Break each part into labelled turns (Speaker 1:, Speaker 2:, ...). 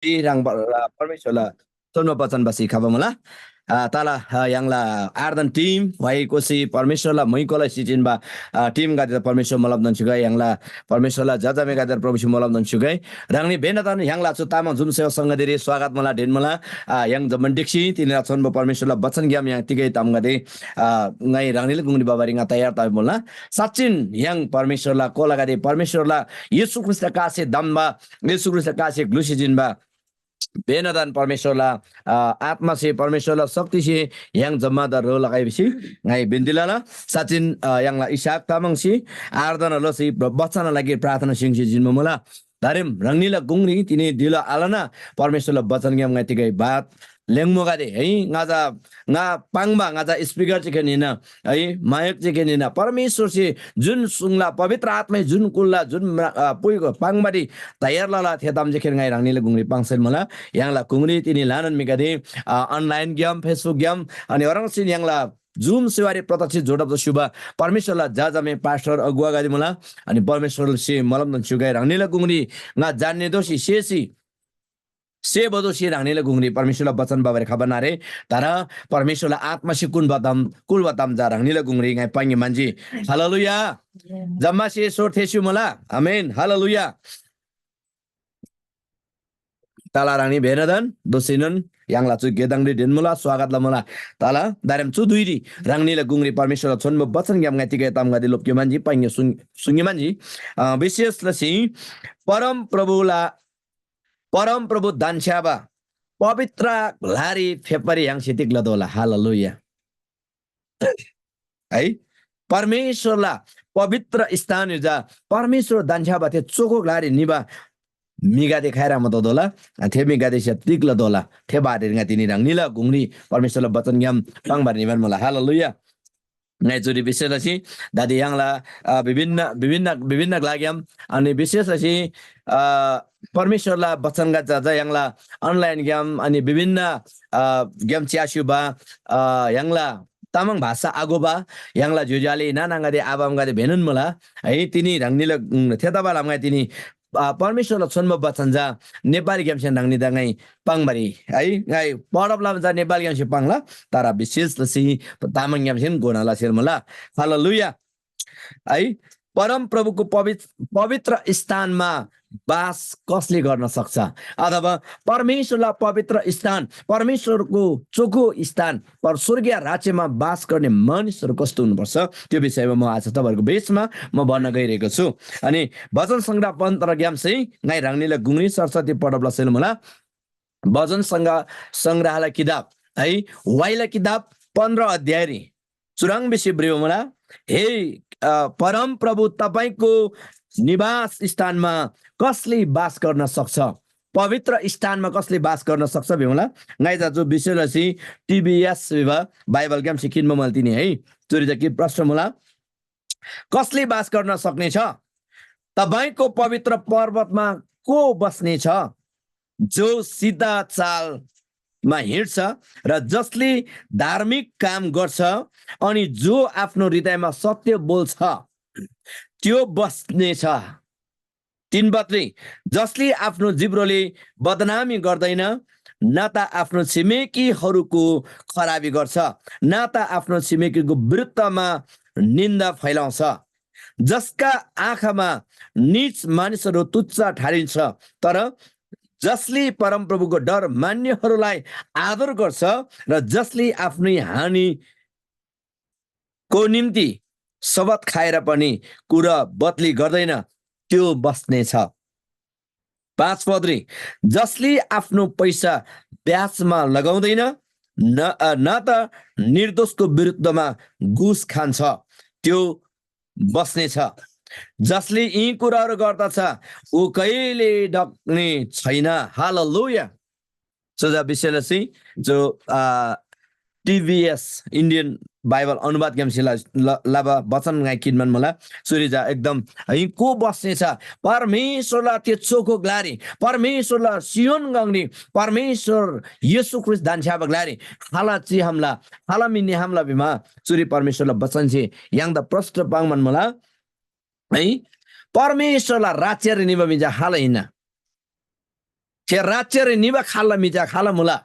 Speaker 1: Pirang permisola Tono Patan Basi Kabamala tala yang la Ardan team wai kosi permisola muikola sitin ba team gadir permisol malam dan juga yang la permisola jaja me gadir permisol malam dan juga rangni benatan yang la cutama zum seo sanga diri swagat mala den mala yang zaman diksi tinira chon ba permisola bacan giam yang tigai tam gade ngai rangni le gungni babari nga tayar ta mola sachin yang permisola kola gade permisola yesu krista ka se damba yesu krista ka se glusijin ba बेनदान परमेश्वरलाई आत्मा से परमेश्वरलाई शक्ति से yang जम्मादार रो लगाएपछि ngai बिन्दिलाला Sachin yang Isaac Tamang सी आराधना ल सी बच्चाना लागि प्रार्थना सिंह जिनमा मला दारिम रंगनीला गुंगरी तिनी दिला आलाना परमेश्वरलाई वचन ग्याम ngai तिगै बात लेङमोगा दे है ngaजा nga pangba ngaजा स्पीकर चाहिँ केनिना है मायक चाहिँ केनिना परमेश्वर से जुन सुङला पवित्र आत्मा जुन कुल्ला जुन पुइको पाङबाडी तयार लाला थेताम चाहिँ ngai rangni गुंगरी पाङसेन मला याङला गुंगरी तिनी लानन मिगादे अनलाइन गेम फेसबुक गेम अनि orang sin याङला जुम सेवारी प्रत्यक्ष जोडब शुभ परमेश्वरलाई जाजामे पास्टर अगुवा गादी मला अनि परमेश्वरले से मलम न सुगाइ rangni गुंगरी nga जान्ने दोषी शेसी से बदो से रांगनीला गुंगरी परमेश्वरला वचन बाबरे खबर नारे तारा परमेश्वरला आत्मा से कुल बताम जा रांगनीला गुंगरी ngai pangi manji हालेलुया जम्मा से सोर थेसु मला आमेन हालेलुया ताला रांगनी बेनदन दोसिनन yang la chu gedang de den mula swagat la mula tala darem chu duiri rangni la gungri परमेश्वर छोन म वचन game ngai tigai tam gadi lopke manji pangi sungi manji विशेष ल C परम प्रभु दानस्याबा पवित्र लारी फेपरी yang sitik ladola हालेलुया है परमेश्वरला पवित्र स्थान जा परमेश्वर दानस्याबा थे चोको लारी निबा मिगा देखाएर म दोला थे मिगा देश तिक्ला दोला थे बारे nga तिनी रंगनीला गुंगरी परमेश्वरला वचन ग्याम पाङबार निबार मला हालेलुया ngai juri विशेष अछि दादी याङला विभिन्न लाग्याम अनि विशेष अछि परमेश्वरला वचन गा जा याङला अनलाइन गेम अनि विभिन्न गेम च्यासुबा याङला तामाङ भाषा आगोबा याङला जुजाले नानांगादे आबामगादे भेनुन मला है तिनी रंगनीला थेताबाला ngai तिनी परमेश्वरला छोन्म वचन जा नेपाली गेम से रंगनी दंगाई पाङबारी है ngai पढबला जा नेपाली गेम से पाङला तारा विशेष लसी तामाङ गेम से गोनाला सेर मला हालेलुया है परम प्रभुको पवित्र स्थानमा बास कसले गर्न सक्छ अथवा परमेश्वरलाई पवित्र स्थान परमेश्वरको चोखो स्थान पर स्वर्गीय राज्यमा बास गर्ने मानिसहरू कस्तो हुनुपर्छ त्यो विषयमा म आज तपाईहरुको बीचमा म भन्न गइरहेको छु अनि वचन संग्रह 15 ज्ञान चाहिँ ngai rangनीला गुंगरी सरस्वती पढबला सेल मला वचन संग्रहला किताब है वाइला किताब 15 अध्याय रे चुराङ बेसी ब्रियो मला हे परम प्रभु तपाईको निवास स्थानमा कसले बास गर्न सक्छ पवित्र स्थानमा कसले बास गर्न सक्छ भेउला ngai जा जो विषयलसी टीबीएस बाइबल गेम सिकिनमा मल्तिनी है चोरी जकी प्रश्न मला कसले बास गर्न सक्ने छ तपाईको पवित्र पर्वतमा को बस्ने छ जो सीधा चालमा हिँड्छ र जसले धार्मिक काम गर्छ अनि जो आफ्नो हृदयमा सत्य बोल्छ त्यो बस्ने छ 3 बत्री जसले आफ्नो जिब्रोले बदनामी गर्दैन न त आफ्नो छिमेकीहरूको खराबी गर्छ न त आफ्नो छिमेकीको विरुद्धमा निन्दा फैलाउँछ जसका आँखामा नीच मानिसहरू तुच्छ ठाडिन्छ तर जसले परमप्रभुको डर मान्नेहरूलाई आदर गर्छ र जसले आफ्नै हानिको निम्ति शपथ खाएर पनि कुरा बदली गर्दैन त्यो बस्ने छ 5 पदरी जसले आफ्नो पैसा ब्याजमा लगाउँदैन न त निर्दोषको विरुद्धमा घुस खान्छ त्यो बस्ने छ जसले यी कुराहरू गर्दछ ऊ कहिले डक्ने छैन हालेलुया सो विषयले जो टीवीएस इंडियन बाइबल अनुवाद गेमसिला लाबा वचन ngai किनमन मला सुरिजा एकदम है को बस्ने छ परमेश्वरलाई त्यो चोखो ग्लारी परमेश्वरलाई सियोन गंगनी परमेश्वर येशू ख्रिस्ट दानछा बग्लारी हाला ची हमला हाला मिन्ने हमला बिमा सुरी परमेश्वरलाई वचन छे yang द प्रश्न पाङमन मला है परमेश्वरलाई राज्य रे निबा मिजा हाला हिना थे राज्य निबा खाला मिजा खाला मुला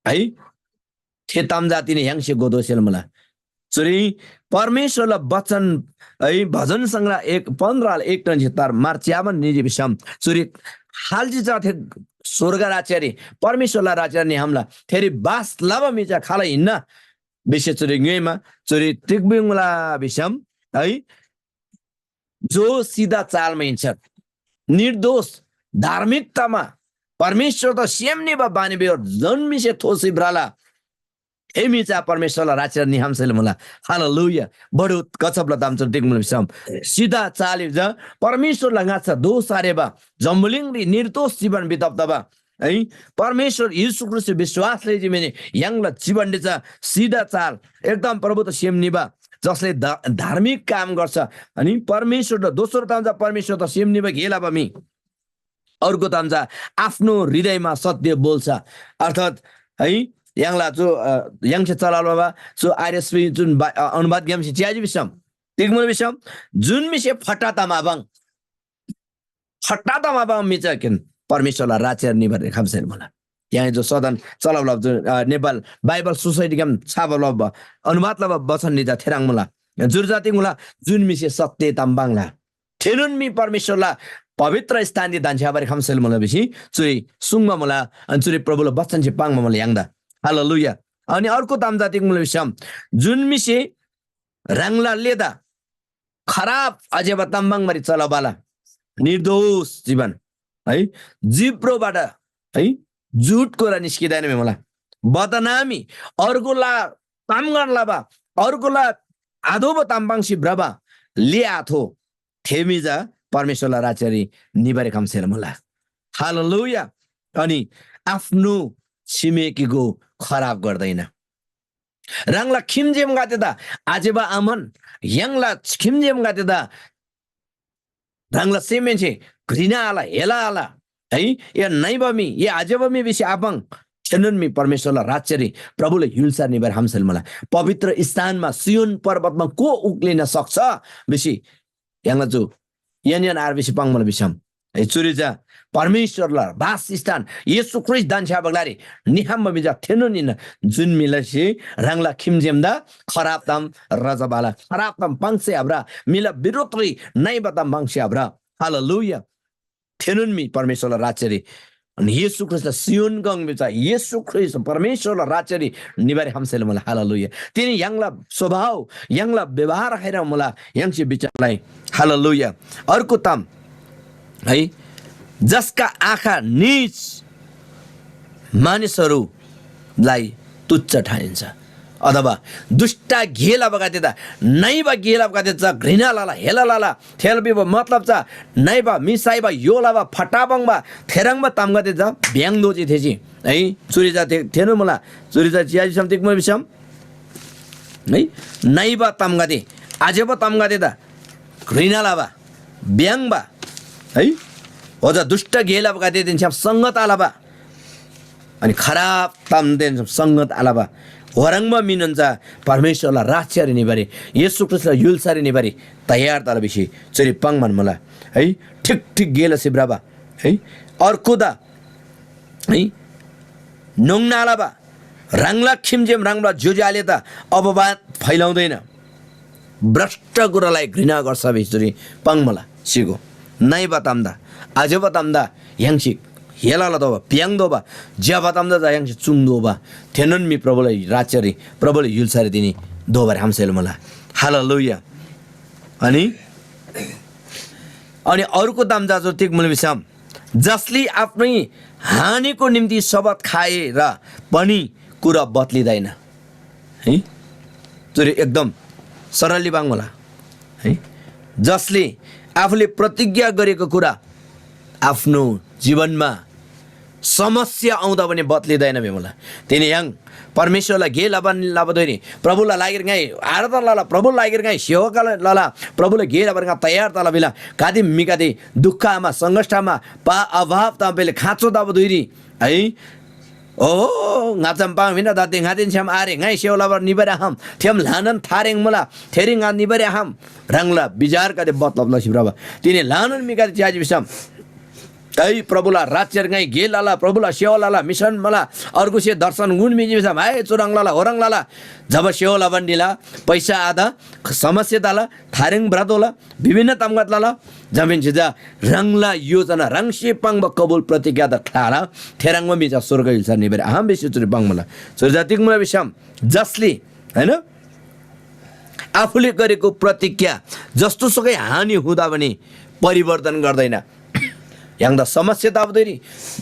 Speaker 1: है थे ताम जाति ने यांसे गोदोसेल मुला चुरी परमेश्वरलाई वचन है भजन सङ्ग्रह 15:1 टन तार मार्चियामन निजी विषम चुरी हालजी थे स्वर्ग राज्य परमेश्वरलाई राज्य नि हमला थेरी बास लावा मिजा खाला हिन्न विशेष चुरी ङेमा चुरी तिग्बिङला विषम है जो सीधा चालमा हिँड्छ निर्दोष धार्मिकतामा परमेश्वर त सेम नि बानी बेर जन्मिसे थोसी ब्राला हेमिचा परमेश्वरलाई राज्य नि हमसेल मुला हालेलुया बडो कचबला दामच तिग्मुल विषम सीधा चाली ज परमेश्वरलाई गाछ दोष आरेबा जम्बुलिङरी निर्दोष जीवन बिताप्तबा है परमेश्वर येशू ख्रीष्ट विश्वासले जिमेने यांगला जीवन दिन्छ सीधा चाल एकदम प्रभु त सेम निबा जसले धार्मिक काम गर्छ अनि परमेश्वर त दोस्रो तामजा परमेश्वर त सेम निबा गेला बमी अर्को तामजा आफ्नो हृदयमा सत्य बोल्छ अर्थात है यांगला जो यांगसे चलालबा जो आरएसपी जुन अनुवाद ग्यामसे च्याजी विषम तिग्मुल विषम जुन मिसे फटातामा बङ मिचा किन परमेश्वरलाई राज्य निभर खामसेल मला यहाँ जो सदन चलाउला जो नेपाल बाइबल सोसाइटी काम छाबला अनुवाद लब वचन निजा थेराङ मला जुर जाति मुला जुन मिसे सत्य ताम्बाङला थेनुन मी परमेश्वरलाई पवित्र स्थान दि दान्छाबारी खामसेल मला बेसी चुरी सुङमा मला अनि चुरी प्रभुले वचन चाहिँ पाङमा मला याङदा हालेलुया अनि अर्को ताम जाति मुला विषम जुन मिसे राङला लेदा खराब अजेब ताम्बाङ मरि चलाबाला निर्दोष जीवन है जिब्रोबाट है झुट कुरा निस्किँदैन मलाई बदनामी अर्कोला काम गर्नला अर्कोला आधोब ताम्बाङसी ब्रबा लियाथो थेमिजा परमेश्वरलाई राज्यरी निबरे खामसेल मलाई हालेलुया अनि आफ्नो छिमेकीको खराब गर्दैन राङला खिमजेम गाते दा आजेबा आमन यांगला खिमजेम गाते दा राङला सेमेन्छे घृणा आला हेला आला है या नैबमी या आजेबमी बेसी आबङ छेनुनमी परमेश्वरलाई राज्यरी प्रभुले हिल्सा निबर हमसेल मलाई पवित्र स्थानमा सियोन पर्वतमा को उक्लिन सक्छ बेसी यांगला जो यन आरबिसी पाङमल बिसम है चुरिजा परमेश्वरलाई वासस्थान येशू ख्रीष्ट दान्छा बगलारी निहाम बिजा थेनुनिन जुन मिलसी राङला खिमजेमदा खराब ताम रजबाला खराब ताम पाङसे आब्रा मिला विरोधी नै बताम पाङसे आब्रा हालेलुया थेनुनमी परमेश्वरलाई राज्यरी अनि येशू ख्रीष्ट सियोन गङ बिचा येशू ख्रीष्ट परमेश्वरलाई राज्यरी निबारे हमसेल मला हालेलुया तिनी यांगला स्वभाव यांगला व्यवहार हैरा मला यांगसे बिचालाई हालेलुया अर्को ताम है जसका आँखा नीच मानिसहरूलाई तुच्छ ठानिन्छ अथवा दुष्टा घेला बगातेदा नैबा घेला बगातेचा घृणा लाला हेला लाला थेलबीब मतलब छ नैबा मिसाइबा योलाबा फटाबङबा थेरङबा तामगाते जा ब्याङ दोजी थेजी है चुरिजा थेनु मला चुरिजा चियाजी समतिक म बिसम है नैबा तामगाते आजेबा तामगाते दा घृणा लाबा ब्याङबा है ओजा दुष्ट घेला बगाते दिन संगत आलाबा अनि खराब तामदेन संगत आलाबा वरङमा मिनन्छ परमेश्वरलाई राज्यरी निबारी येशू ख्रीष्टलाई युल्सारी निबारी तयार तल बिसी चरी पाङमान मला है ठिक ठिक गेल सिब्राबा है अर्को दा है नोङनालाबा राङला खिमजेम राङला जोजाले त अपवाद फैलाउँदैन भ्रष्ट कुरालाई घृणा गर्छ बिसरी पाङमला सिगो नै बताम्दा आज बताम्दा याङसी हेला दोबा प्याङ दोबा ज्या बताम्दा जा याङसी चुङ दोबा थेनन मी प्रभुलाई राज्यरी प्रभुले युल्सारी दिनी दोबार हमसेल मला हालेलुया अनि अर्को दाम जाजो तिक मुल विषम जसले आफ्नै हानिको निम्ति शपथ खाए र पनि कुरा बदलिदैन है त्यो एकदम सरली बाङ मला है जसले आफूले प्रतिज्ञा गरेको कुरा आफ्नो जीवनमा समस्या आउँदा पनि बदलिँदैन बे मलाई तिनी याङ परमेश्वरलाई गे लाबदोइनी प्रभुलाई लागेर गाई आराधना लाला प्रभु लागेर गाई सेवकालाई लाला प्रभुलाई गे लाबर तयार तला बेला कादी मिकादी दुःखमा सङ्कष्टमा पा अभाव तपाईँले खाँचो दाबदोइनी है ओ ngatsam pang mina dating hatin siam are ngai seolabar nibaraham thiam lanan thareng mula thering an nibaraham rangla bijar ka de botlab la sibraba tini lanan mika chaji bisam ऐ प्रभुला राज्य ngay गेलाला प्रभुला सेवाला मिशन मला अर्को से दर्शन गुण मिजी छ भाइ चुरङलाला होरङलाला जब सेवाला बन्दिला पैसा आधा समस्या ताला थारिङ ब्रादोला विभिन्न तमगतलाला जमिन छिजा रङला योजना रङसे पाङ कबुल प्रतिज्ञा द खाला थेराङमा मिजा स्वर्ग हिल्छ निबेर हम बेसी चुरि पाङ मला सुरजातिक मलाई विषम जसले हैन आफूले गरेको प्रतिज्ञा जस्तो सुकै हानि हुँदा पनि परिवर्तन गर्दैन yang da समस्या ताबदैरी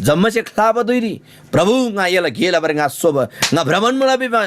Speaker 1: जम्मसे खाबदैरी प्रभु ngaयला गेला बरे nga सोब nga भ्रमण मला बिमा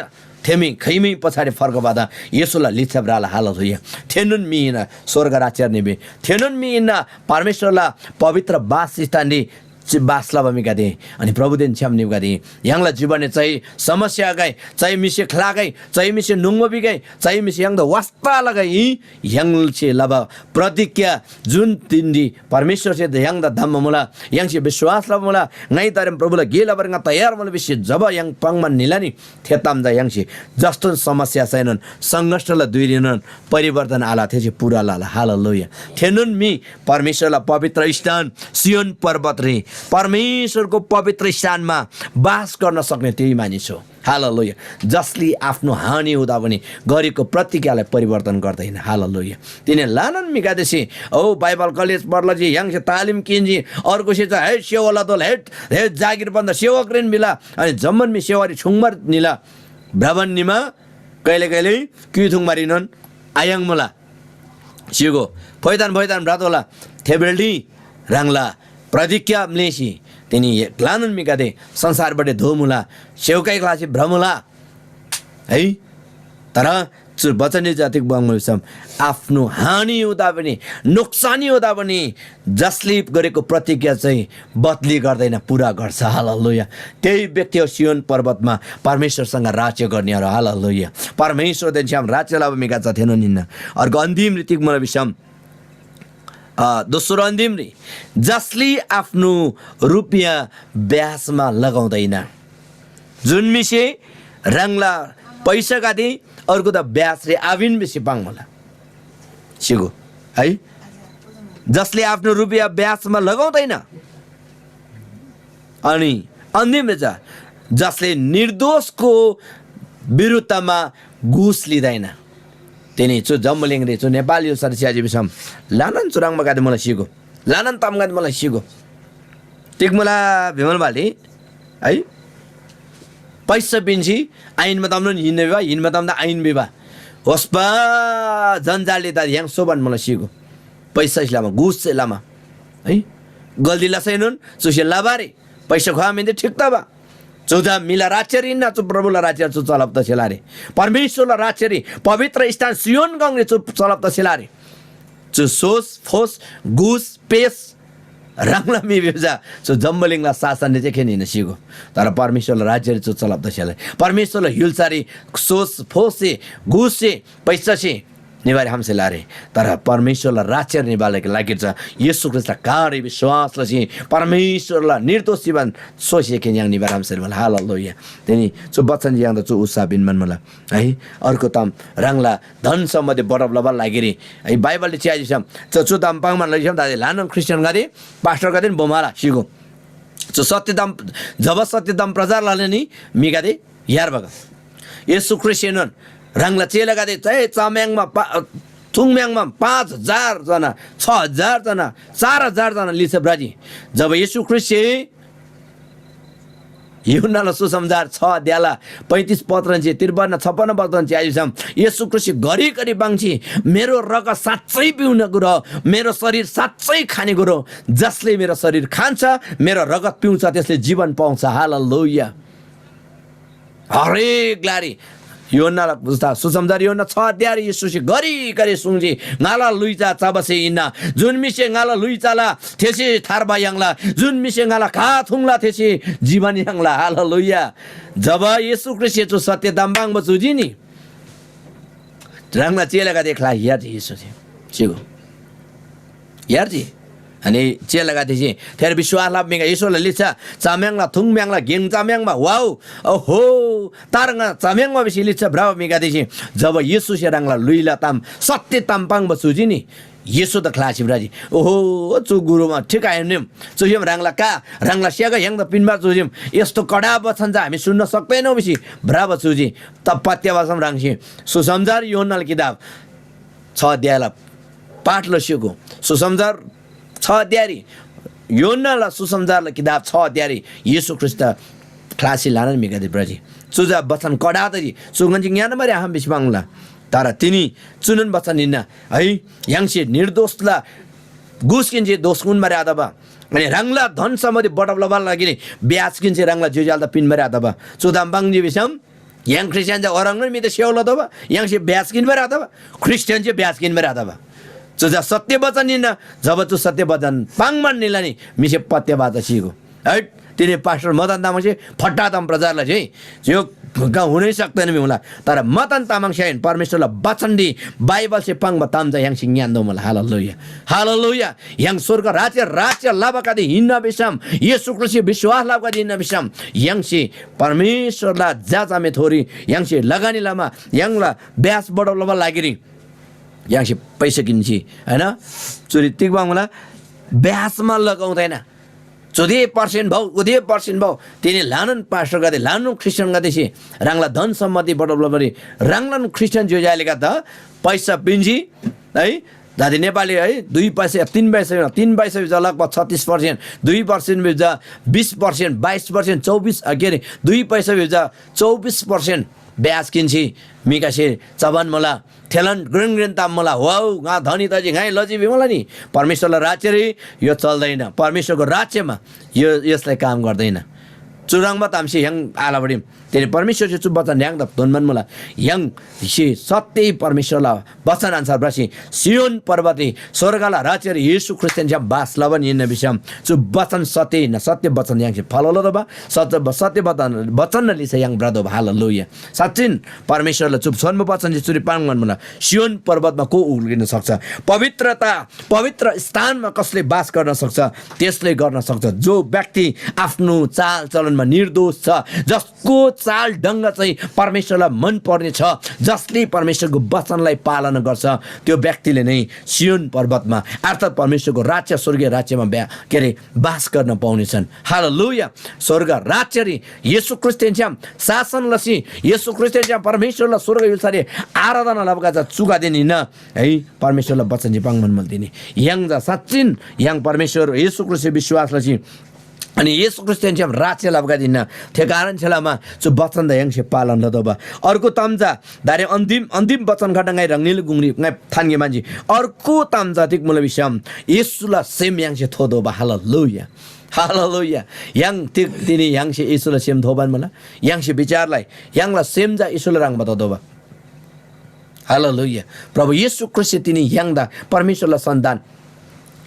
Speaker 1: थेमी खैमी पछाडी फर्क बादा येशुला लिछब्राला हालत होय थेनुन मिना स्वर्ग राज्य निबे थेनुन मिना परमेश्वरला पवित्र वासस्थानले बासला बमिका दे अनि प्रभुदेन छ्याम निबका दे यांगला जीवनले चाहिँ समस्या गए चाहिँ मिसे खलागै चाहिँ मिसे नुंगो बिगै चाहिँ मिसे यांग द वास्ता लगाई यांग छे लबा प्रतिज्ञा जुन तिन्दी परमेश्वर से यांग द धम्म मुला यांग से विश्वास ला मुला नै तरम प्रभुला गेला बरंगा तयार मुला विषय जब यांग पंगमा निलानी थेताम द यांग से जस्तो समस्या छैनन् संघर्षला दुइरिनन् परिवर्तन आला थेसे पुरा लाला हालेलुया थेनुन मी परमेश्वरला पवित्र स्थान सियोन पर्वत रे परमेश्वरको पवित्र स्थानमा बास गर्न सक्ने त्यही मानिस हो हालेलुया जसले आफ्नो हानि हुँदा पनि गरेको प्रतिज्ञालाई परिवर्तन गर्दैन हालेलुया तिनी लानन मिकादेसी ओ बाइबल कलेज पढ्ला जी यांग से तालिम किन्जी अर्को से चाहिँ हे सेवाला दोल हे जागिर बन्द सेवक रेन मिला अनि जम्मन मि सेवारी छुङमर निला भ्रमण निमा कहिले कहिले कि थुङमारिनन् आयाङ मला सिगो फैदान ब्रातोला थेबेल्डी राङला प्रतिज्ञा म्लेसी तिनी लानन मिकादे संसारबाट धोमुला सेवकाई क्लासी भ्रमुला है तर वचन जातिक बङ्गलसम आफ्नो हानि हुँदा पनि नोक्सानी हुँदा पनि जसले गरेको प्रतिज्ञा चाहिँ बदली गर्दैन पुरा गर्छ हालेलुया त्यही व्यक्ति हो सियोन पर्वतमा परमेश्वरसँग राज्य गर्नेहरू हालेलुया परमेश्वर देन्छम राज्य लाभ मिका छ थिएन निन्न अर्को अन्तिम रीतिक मलाई विषम दोस्रो अन्तिम री जसले आफ्नो रुपियाँ ब्याजमा लगाउँदैन जुन मिसे रङला पैसा काटे अर्को त ब्याज रे आविन बेसी पाङ मला सिगो है जसले आफ्नो रुपियाँ ब्याजमा लगाउँदैन अनि अन्तिम छ जसले निर्दोषको विरुद्धमा घुस लिँदैन तिनी छु जम्बलिङ रे छु नेपाली सरसियाजी बिसम लानन चुराङमा गादे मलाई सिगो लानन तामगाद मलाई सिगो टिक मला भिमल बाली है पैसा बिन्सी आइनमा ताम्नु हिँड्ने बिवा हिँड्मा ताम्दा आइन बिवा होस्पा जनजालले त यहाँ सोबान मलाई सिगो पैसा इस्लामा घुस चाहिँ लामा है गल्ती लसैनुन चुसे लाबारे पैसा खुवा मिन्दै ठिक त बा चौधा मिला राज्यरी ना चु प्रभुला राज्य चु चलब त छिलारे परमेश्वरला राज्यरी पवित्र स्थान सियोन गंगले चु चलब त छिलारे चु सोस फोस घुस पेस रामला मिबेजा चु जम्बलिङला शासनले चाहिँ खेनिन सिगो तर परमेश्वरला राज्यरी चु चलब त छिलारे परमेश्वरला हिलसारी सोस फोसे घुसे पैसा से निवारे हमसे लारे तर परमेश्वरला राज्य निभालेको लागि छ येशू ख्रीष्टलाई कार्य विश्वासले चाहिँ परमेश्वरला निर्दोष जीवन सोचेके यहाँ निवार हमसे मला हालेलुया तिनी चु बच्चन यहाँ त चु उत्साह बिनमन मला है अर्को तम रङला धन सम्बन्धी बरफ लबल लागिरी है बाइबलले चाहिँ छ चु दाम पाङमा लैछम दादे लान क्रिस्चियन गरे पास्टर गरे बोमाला सिगो चु सत्यदम जब सत्यदम प्रचार लाले नि मिगादे यार बगा येशू क्रिस्चियन रङला चेला गादे चाहिँ चाम्याङमा थुङम्याङमा 5000 जना 6000 जना 4000 जना लिछ ब्राजी जब येशू ख्रीष्ट यूहन्नाला सुसमाचार 6 अध्यायला 35 पत्रन्चे 53 56 पत्रन्चे आइसम येशू ख्रीष्ट घरिघरि बाङ्छि मेरो रगत साँच्चै पिउने कुरो मेरो शरीर साँच्चै खाने कुरो जसले मेरो शरीर खान्छ मेरो रगत पिउँछ त्यसले जीवन पाउँछ हालेलुया हरेक ग्लारी योना बुझ्दा सुसमाचार योना 6 अध्याय येशूले घरिघरि सुङजी गाला लुइचा चाबसे इना जुन मिसे गाला लुइचाला थेसे थारबा यांगला जुन मिसे गाला खा थुङला थेसे जीवन यांगला हालेलुया जब येशू ख्रीष्ट सत्य दाम्बाङ बचुजी नि रङला चेलाका देखला यार येशू छिगो यार जी अनि चेलाका थिए तेरो विश्वास लाभ मेगा येशूले लिचा चाम्याङला थुङम्याङला गेङ चाम्याङमा वाउ ओहो तारङा चाम्याङमा बेसी लिचा ब्राव मेगा थिए जब येशू से रङला लुइला ताम सत्य ताम्पाङ बचुजी नि Yesu da klasi braji oho chu guru ma ठिक आयो नि chu यम राङला का राङला स्यागा yang da pinma chu gym यस्तो कडा वचन चाहिँ हामी सुन्न सक्दैनौँ बिसी ब्राभ चुजी त पत्यवासम राङसी सुसमाचार योहन्नाको किताब 6 अध्यायलाई पाठ लसिएको सुसमाचार 6 अध्याय योहन्नालाई सुसमाचारलाई किताब 6 अध्याय येशू ख्रीष्ट क्लासी लान मिगादे ब्राजी चुजा वचन कडा तरी सुगन्जी ज्ञान मरे हम बिस्बाङला तर तिनी चुनन वचन निन्न है यांसे निर्दोषला गुस्किन्छ दोष गुण मरे आदबा अनि राङला धन सम्बन्धी बडबलबा लागि ब्याज किन्छ राङला जुजाल त पिन मरे आदबा चुदाम बाङजी बिसम yang Christian ja orang ni mite seola doba yang si biaskin berada ba Christian je biaskin berada ba sudah सत्य वचन नि न जब तु सत्य वचन पाङमान निलानी मिसे पत्य बात सिको है तिनी पास्टर मदन तामाङ चाहिँ फट्टा ताम प्रचारलाई चाहिँ यो गाउँ हुनै सक्दैन मिउला तर मदन तामाङ चाहिँ परमेश्वरलाई वचन दि बाइबल से पाङ बताम चाहिँ yang सिङ यान्दो मलाई हालेलुया हालेलुया yang स्वर्ग राज्य लाभका दि हिन्न बिसम येशू ख्रीष्ट विश्वास लाभका दि हिन्न बिसम yang सि परमेश्वरलाई जाजामे थोरी yang सि लगानी लामा yang ला ब्यास बढाउलमा लागिरी yang सि पैसा किन्छी हैन चोरी तिकबा मलाई ब्यासमा लगाउँदैन 2% भाउ 2% भाउ तिनी लानन पास्टर गदे लानु क्रिस्चियन गदेसी राङला धन सम्मति बडबलबरी राङलन क्रिस्चियन जो जालेका त पैसा पिन्जी है दादी नेपाली है 2 पैसा 3 पैसा 3 पैसा लगभग 36% 2% बिजा 20% 22% 24 के अरे 2 पैसा बिजा 24% ब्याज किन्छी मिकासे चबन मला थेलन ग्रेन ताम मला वाउ गा धनी तजी गाई लजी बिमला नि परमेश्वरलाई राज्य रे यो चल्दैन परमेश्वरको राज्यमा यो यसलाई काम गर्दैन चुराङमा तामसी yang आलाबडी तेरे परमेश्वर से वचन yang त धनमन मला yang से सत्य परमेश्वरलाई वचन अनुसार ब्रासी सियोन पर्वते स्वर्गला राज्य रे येशू ख्रीष्टन जब बास लबन इन विषम जो वचन सत्य न सत्य वचन yang से फललो दबा सत्य वचन न लिसे yang ब्रदो हालेलुया सचिन परमेश्वरले चुप छन्म वचन जे चुरी पाङमन मला सियोन पर्वतमा को उल्किन सक्छ पवित्र स्थानमा कसले बास गर्न सक्छ त्यसले गर्न सक्छ जो व्यक्ति आफ्नो चाल चलनमा निर्दोष छ जसको चाल ढङ्ग चाहिँ परमेश्वरलाई मन पर्ने छ जसले परमेश्वरको वचनलाई पालना गर्छ त्यो व्यक्तिले नै सियोन पर्वतमा अर्थात् परमेश्वरको राज्य स्वर्गीय राज्यमा के अरे बास गर्न पाउनेछन् हालेलुया स्वर्ग राज्य रे येशू ख्रीष्टच्या शासन लसी येशू ख्रीष्टच्या परमेश्वरलाई स्वर्ग युसारे आराधना लबका चुका दिने न है परमेश्वरलाई वचन चाहिँ पाङमन मल्दिने yang जा सच्चिन yang परमेश्वर येशू ख्रीष्ट विश्वास लसी अनि येशू ख्रीष्टच्या राज्य लबका दिन त्यो कारण छलामा जो वचन द yang से पालन लदबा अर्को तम्जा दारे अन्तिम वचन घटंगाइ रंगनील गुंगरी ngai थान्गे मान्छे अर्को तम्जा तिक मुल विषम येशूला सेम yang से थोदोबा हालेलुया हालेलुया yang तिनी yang से येशूला सेम थोबान मला yang से विचारलाई yang ला सेम जा येशूला रंग बतादोबा हालेलुया प्रभु येशू ख्रीष्ट तिनी yang दा परमेश्वरला सन्तान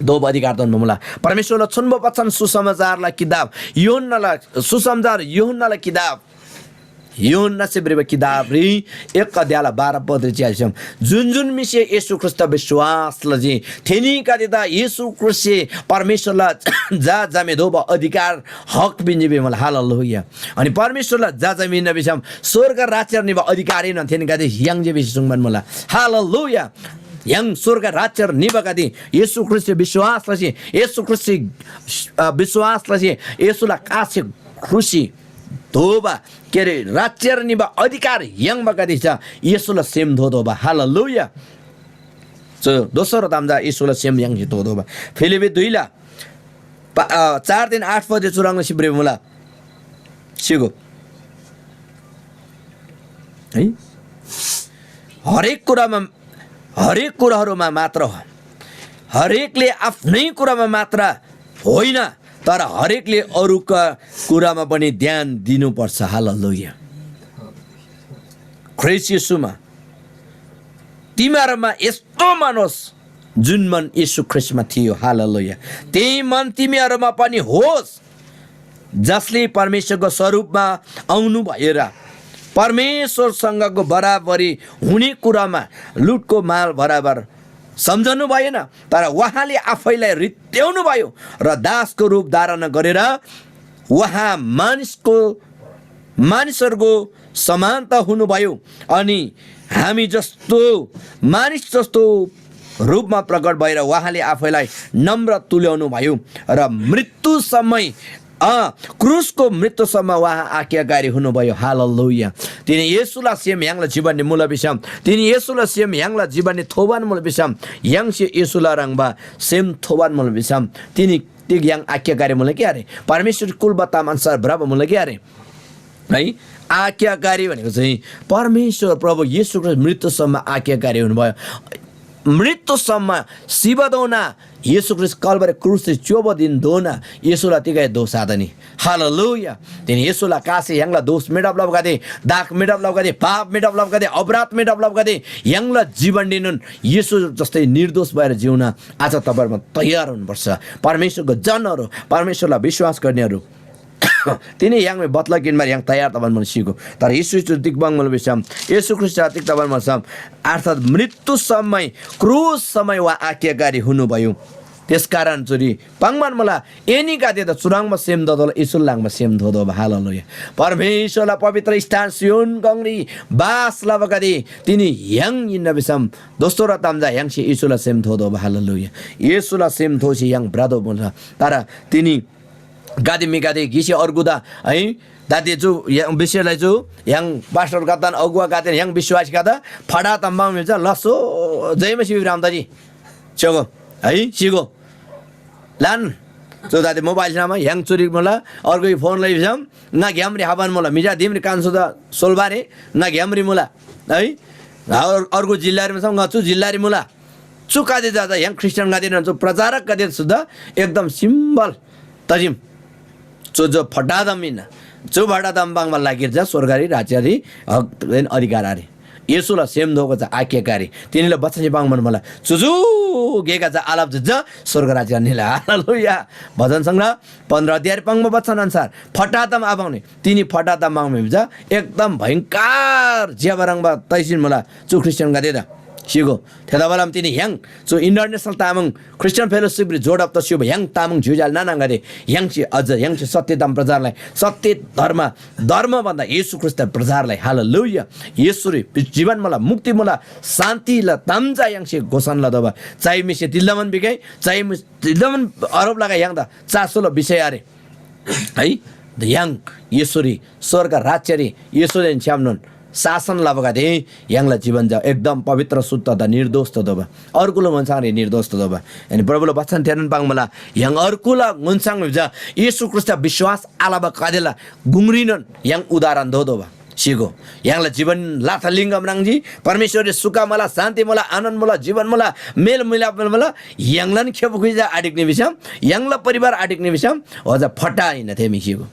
Speaker 1: दो अधिकार दन मुला परमेश्वरले छुन्ब वचन सुसमाचारलाई किताब योहन्नालाई सुसमाचार योहन्नालाई किताब योहन्ना से ब्रेब किताब रे 1 अध्यायलाई 12 पद चाहिँ जुन मिसे येशू ख्रीष्ट विश्वास लजी थेनी का दिदा येशू ख्रीष्ट परमेश्वरलाई जामे दो अधिकार हक बिन्जिबे मला हालेलुया अनि परमेश्वरलाई जामे न बिसम स्वर्ग राज्य निबा अधिकारी न थेनी का दि yang जे बिसुङमन मला हालेलुया yang surga राज्य निबका दि येशू ख्रीष्ट विश्वास लसी येशू ख्रीष्ट विश्वास लसी येशूला कासे खुशी धोबा के रे राज्य निबा अधिकार yang बका दि छ येशूला सेम धोदोबा हालेलुया सो दोस्रो दामजा येशूला सेम yang जे धोदोबा फिलिपी 2 ला 4 दिन 8 पद चुराङ सिब्रे मुला सिगो है हरेक कुराहरुमा मात्र हरेकले आफ्नै कुरामा मात्र होइन तर हरेकले अरूका कुरामा पनि ध्यान दिनुपर्छ हालेलुया ख्रीष्ट येशूमा तिमीहरुमा यस्तो मानोस् जुन मन येशू ख्रीष्टमा थियो हालेलुया त्यही मन तिमीहरुमा पनि होस् जसले परमेश्वरको स्वरूपमा आउनु भएर परमेश्वरसँगको बराबरी हुने कुरामा लुटको माल बराबर सम्झनु भएन तर उहाँले आफैलाई रित्याउनु भयो र दासको रूप धारण गरेर उहाँ मानिसहरूको समानता हुनुभयो अनि हामी जस्तो मानिस जस्तो रूपमा प्रकट भएर उहाँले आफैलाई नम्र तुल्याउनु भयो र मृत्युसम्म क्रुसको मृत्युसम्म उहाँ आज्ञाकारी हुनुभयो हालेलुया तिनी येशूला सेम यांगला जीवनने मूल विषम तिनी येशूला सेम यांगला जीवनने थोबान मूल विषम यांगसे येशूला रंगबा सेम थोबान मूल विषम तिनी तिग yang आज्ञाकारी मूल के अरे परमेश्वर कुल बताम अनुसार बराबर मूल के अरे है आज्ञाकारी भनेको चाहिँ परमेश्वर प्रभु येशू ख्रीष्ट मृत्युसम्म आज्ञाकारी हुनुभयो मृत्युसम्म सिबदौना येशू ख्रीष्ट कलवरी क्रुसले 14 दिन दोना येशूला तिगै दोष आदनी हालेलुया तिनी येशूला कासे यांगला दोष मेडप लव गदे दाग मेडप लव गदे पाप मेडप लव गदे अपराध मेडप लव गदे यांगला जीवन दिनुन् येशू जस्तै निर्दोष भएर जिउन आज तपाईहरुमा तयार हुनुपर्छ परमेश्वरको जनहरु परमेश्वरलाई विश्वास गर्नेहरु तिनी यांगमे बतला किनमार yang तयार तबन मन सिको तर यीशु दिग्बाङ मन विषम येशू ख्रीष्ट तिक तबन मन सम अर्थात मृत्यु समय क्रुस समय वा आज्ञाकारी हुनुभयो त्यसकारण चोरी पाङमान मला एनीका दे त चुराङमा सेम ददल इसुल्लाङमा सेम धोदो हालेलुया परमेश्वरलाई पवित्र स्थान सियोन गंगरी बास लबगदे तिनी yang इन विषम दोस्तो र तामजा yang छि इसुला सेम धोदो हालेलुया येशूला सेम थोसी yang ब्रादो बोल्छ तर तिनी गादी मिगादी गिसी अर्गुदा है दादी जो yang विषयलाई जो yang पास्टर गातान अगुवा गातेन yang विश्वास गाता फडा तम्बा मिल्छ लसो जयमा शिव रामदाजी चगो है सिगो लान जो दादी मोबाइल नामा yang चोरी मला अर्को फोन लै बिसम ना ग्यामरी हाबान मला मिजा दिमरी कान्छोदा सोलबारे ना ग्यामरी मला है अर्को जिल्लाहरुमा छ ngछु जिल्लारी मला चुकादे जादा yang क्रिस्चियन गादिन जो प्रचारक गादे सुदा एकदम सिम्बल तजिम जो फटादमिन जो फटादम बाङमा लागिरछ स्वर्गरी राज्यरी अधिकार अरे येशूला सेम धोको छ आज्ञाकारी तिनीले बच्चाले बाङमन मलाई चुजु गेका छ आलाप ज स्वर्ग राज्य निला हालेलुया भजन संग्रह 15 अध्याय पाङमा वचन अनुसार फटादम आबाउने तिनी फटादम बाङमा हुन्छ एकदम भयंकर ज्याबरङमा तैसिन मलाई चु क्रिस्चियन गादेदा सिगो थेदाबलाम तिनी yang so international Tamang Christian fellowship रि जोड अफ द शिव yang तामाङ झुजाल नाना गरे yang छि अझ yang छि सत्यतम प्रचारलाई सत्य धर्म भन्दा येशू ख्रीष्ट प्रचारलाई हालेलुया येशू रे जीवन मला मुक्ति मला शान्ति ल तामजा yang छि घोषण ल दबा चाहि मिसे दिल्लमन बिकै चाहि दिल्लमन आरोप लगा yang दा चासो ल विषय अरे है द yang येशू रे स्वर्ग राज्य रे येशू ले छ्यामनन शासन लबगादे यांगला जीवन जा एकदम पवित्र शुद्ध त निर्दोष त दबा अर्कुल मनसाङले निर्दोष त दबा अनि प्रभुले वचन तेरन पाङ मला yang अर्कुला मनसाङ जा येशू ख्रीष्ट विश्वास आलाबा कादेला गुंग्रिनन yang उदाहरण दो दबा सिगो यांगला जीवन लाथलिंगम राङजी परमेश्वरले सुका मला शान्ति मला आनन्द मला जीवन मला मेल मिलाप मला यांगलन खेबुखिजा आडिक्ने विषम यांगला परिवार आडिक्ने विषम अझ फटाइन थेमी सिगो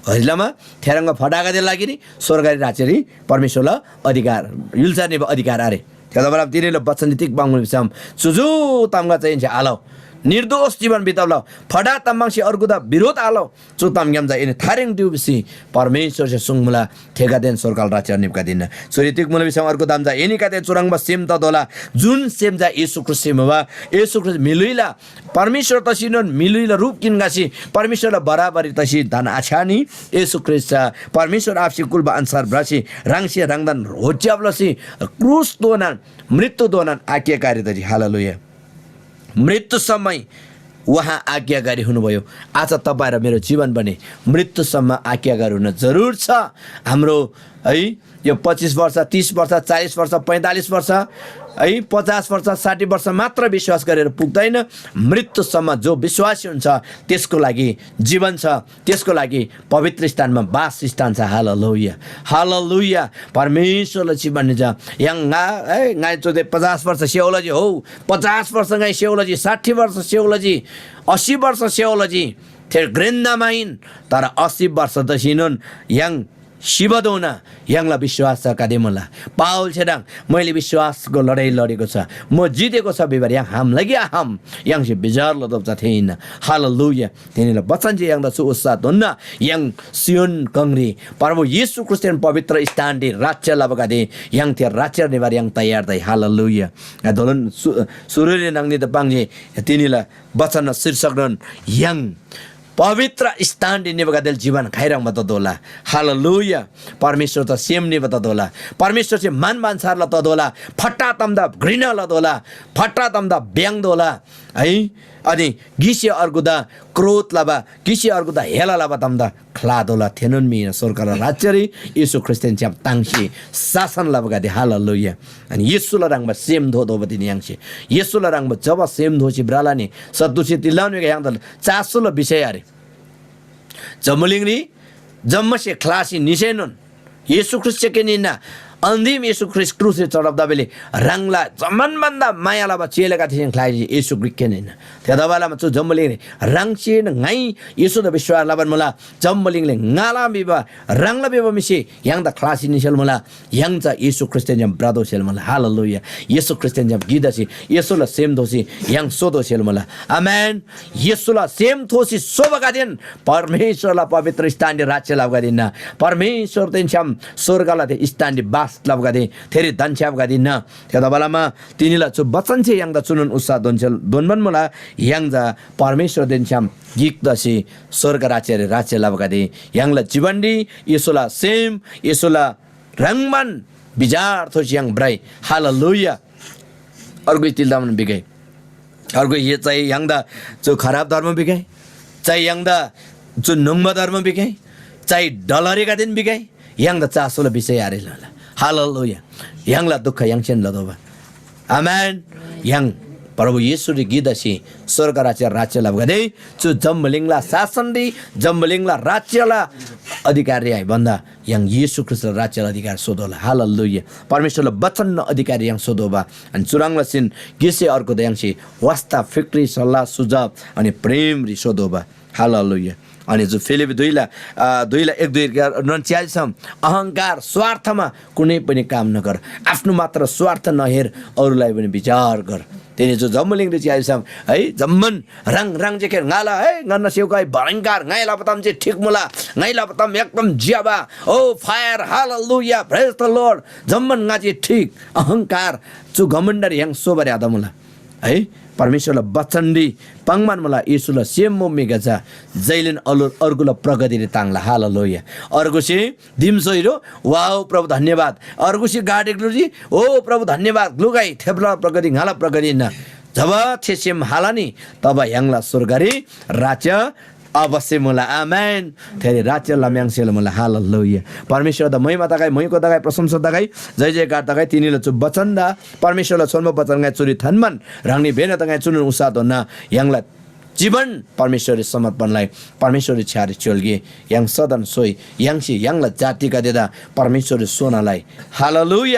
Speaker 1: हजलामा थेरंग फटाका दे लागि स्वर्गरी राज्यरी परमेश्वरलाई अधिकार युल्साने अधिकार अरे त्यहाँबाट तिनीले बच्चन तिक बाङ्गु बिसम सुजु तामगा चाहिँ आलो निर्दोष जीवन बिताउला फडा तम्बाङसी अर्गुदा विरोध आलो चु तामग्याम जा इन थारेङ दिउसी परमेश्वर से सुङमुला ठेका देन सरकार राज्य निपका दिन सुरितिक मुल बिसम अर्गु दाम जा एनिका दे चुराङमा सेम त दोला जुन सेम जा येशू ख्रीष्ट सेमवा येशू ख्रीष्ट मिलुइला परमेश्वर तसिन मिलुइला रूप किनगासी परमेश्वरला बराबरी तसि धन आछानी येशू ख्रीष्ट परमेश्वर आपसी कुलबा अनुसार ब्रासी राङसी राङदन होच्याबलसी क्रुस दोनन मृत्यु दोनन आज्ञाकारी दजी हालेलुया मृत्यु समय उहाँ आज्ञाकारी हुनुभयो आज तपाईं र मेरो जीवन पनि मृत्युसम्म आज्ञाकारी हुन जरुर छ हाम्रो है यो 25 वर्ष 30 वर्ष 40 वर्ष 45 वर्ष है 50 वर्ष 60 वर्ष मात्र विश्वास गरेर पुग्दैन मृत्युसम्म जो विश्वासी हुन्छ त्यसको लागि जीवन छ त्यसको लागि पवित्र स्थानमा वास स्थान छ हालेलुया हालेलुया परमेश्वरले जीवन छ यंगा है गाई चोदे 50 वर्ष सेवलजी हो 50 वर्ष गाई सेवलजी 60 वर्ष सेवलजी 80 वर्ष सेवलजी थे ग्रेन्दामाइन तर 80 वर्ष त सिनन यङ शिवदौना यङला विश्वास छ कादेमला पाउल छेडाङ मैले विश्वासको लडाई लडेको छ म जितेको छ बिबार यहाँ हाम लागि हाम यङ से बिजार लदप थिएन हालेलुया तिनीले बचन जे यङ द सु उत्साह धन्ना यङ सियोन कंग्री प्रभु येशू ख्रीष्टन पवित्र स्थान दे राज्य लबगादे यङ थे राज्य निवार यङ तयार दै हालेलुया दोलन सुरुले नंगनी त पाङजे तिनीला वचन शीर्षक रन यङ पवित्र स्थान निबगादेल जीवन खाइरङ बतदोला हालेलुया परमेश्वर त सेम नि बतदोला परमेश्वर चाहिँ मान मानसार ल तदोला फट्टा तम्दा घृणा लदोला फट्टा तम्दा ब्याङ दोला है अनि गिसे अर्गुदा क्रोध लाबा गिसे अर्गुदा हेला लाबा तम्दा खलादोला थेनुन मिन सरकार राज्यरी येशू ख्रिस्टियन च्याम तांगशी शासन लाबगादे हालेलुया अनि येशूला रंगबा सेम धो दो बतिन यांगशी येशूला रंगबा जब सेम धोची ब्रालानी सदुसी तिलाउने के यांगदल चासुला विषय अरे जमलिङनी जम्मसे खलासी निसेनुन येशू ख्रिस्ट के निना अन्तिम येशू ख्रिस्ट क्रुसले चढाउँदा बेले रङला जमनभन्दा मायालाबा चेलेका थिए खलासी येशू ख्रिस्ट निना त्यदाबालामा चु जम्मलिङले रङसिन गाई येशू द विश्वास लाबन मला जम्मलिङले गाला बिबा रङला बिबा मिसे yang da klasi ni sel मला yang जा येशू ख्रिस्ट जम ब्रादो सेल मला हालेलुया येशू ख्रिस्ट जम गिदासी येशूला सेम दोसी yang सोदो सेल मला आमेन येशूला सेम थोसी सोबका दिन परमेश्वरला पवित्र स्थान राज्य लाभगा दिन परमेश्वर तेन्छम स्वर्गला ते स्थान बास लाभगा दे थेरी दन्छाबगा दिन त्यदाबालामा तिनीला चु बचन छे yang da चुनुन उत्साह दोनबन मला yang जा परमेश्वर तेन्छम गिक्दसी स्वर्ग राज्य लाभगा दे यंगला जीवनडी येशूला सेम येशूला रंगमन बिजार थोस yang ब्राई हालेलुया अर्को तिलदामन बिगाई अर्को ये चाहिँ yang दा जो खराब धर्म बिगाई चाहिँ yang दा जो नंगमा धर्म बिगाई चाहिँ डलरेका दिन बिगाई yang दा चासोला विषय आरेला हालेलुया yang ला दुःख yang chen लदोबा आमेन yang प्रभु येशूले गिदसी स्वर्ग राज्य लाभगदे चु जम्मलिङला शासन दि जम्मलिङला राज्यला अधिकारी आइ भन्दा yang येशू ख्रिस्ट राज्य अधिकार सोदोला हालेलुया परमेश्वरले वचन अधिकारी yang सोदोबा अनि चुराङला सिन गिसे अर्को दयांसी वास्ता फिक्री सल्लाह सुझाव अनि प्रेम रि सोदोबा हालेलुया अनि जो फिलिपी 2:1-2 अहंकार स्वार्थमा कुनै पनि काम नगर आफ्नो मात्र स्वार्थ नहेर अरूलाई पनि विचार गर तेनी जो जम्मलिङ रि च्याइसम है जम्मन रङ जेके गाला है गन्न सेउकाई भयंकर गाइला पतम जे ठीक मुला गाइला पतम एकदम ज्याबा ओ fire hallelujah praise the lord जम्मन गाजे ठीक अहंकार जो घमण्डर yang सोबरे आदमुला है परमेश्वरले वचन दि पंगमान मला येशूला सेम मोमेगा जा जैलेन अर्गुला प्रगति रे तांगला हालेलुया अर्गुसी दिमसोइरो वाओ प्रभु धन्यवाद अर्गुसी गाडेग्लुजी ओ प्रभु धन्यवाद लुगाई थेप्ला प्रगति गाला प्रगति न जब छेसेम हालानी तब यांगला स्वर्गरी राज्य अवश्य मुला आमेन तेरे राज्य लाम्याङसेल मुला हालेलुया परमेश्वर द महिमा तगाई महिको तगाई प्रशंसा तगाई जय जयकार तगाई तिनीले चु वचन दा परमेश्वरले सोनमा वचन गाय चुरी थनमन रांगनी बेन तगाई चुनु उसा दोना यांगला जीवन परमेश्वरी समर्पणलाई परमेश्वरी छारी चोलगे yang सदन सोई yang सी यांगला जाति का देदा परमेश्वरी सोनालाई हालेलुया